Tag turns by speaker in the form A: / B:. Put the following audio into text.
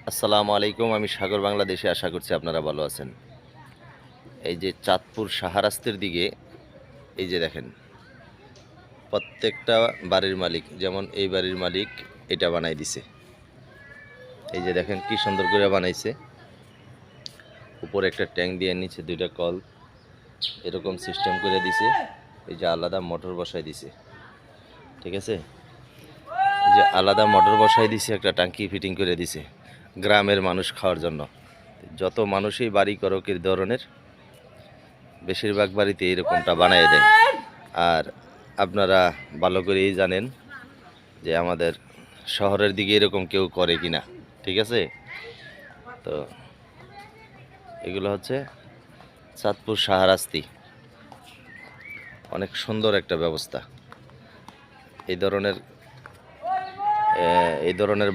A: আসসালামু আলাইকুম। আমি সাগর বাংলাদেশে আশা করছি আপনারা ভালো আছেন। এই যে চাঁদপুর শাহরাস্তির দিকে এই যে দেখেন প্রত্যেকটা বাড়ির মালিক, যেমন এই বাড়ির মালিক এটা বানাই দিছে। এই যে দেখেন কি সুন্দর করে বানাইছে। উপরে একটা ট্যাঙ্ক দিয়ে নিচে দুইটা কল এরকম সিস্টেম করে দিছে। এই যে আলাদা মোটর বসাই দিছে, ঠিক আছে। এই যে আলাদা মোটর বসাই দিছে, একটা ট্যাঙ্কি ফিটিং করে দিছে গ্রামের মানুষ খাওয়ার জন্য। যত মানুষই বাড়ি করুক এই ধরনের, বেশিরভাগ বাড়িতে এরকমটা বানায় দেয়। আর আপনারা ভালো করেই জানেন যে আমাদের শহরের দিকে এরকম কেউ করে কিনা, ঠিক আছে। তো এগুলো হচ্ছে চাঁদপুর শাহরাস্তি, অনেক সুন্দর একটা ব্যবস্থা। এই ধরনের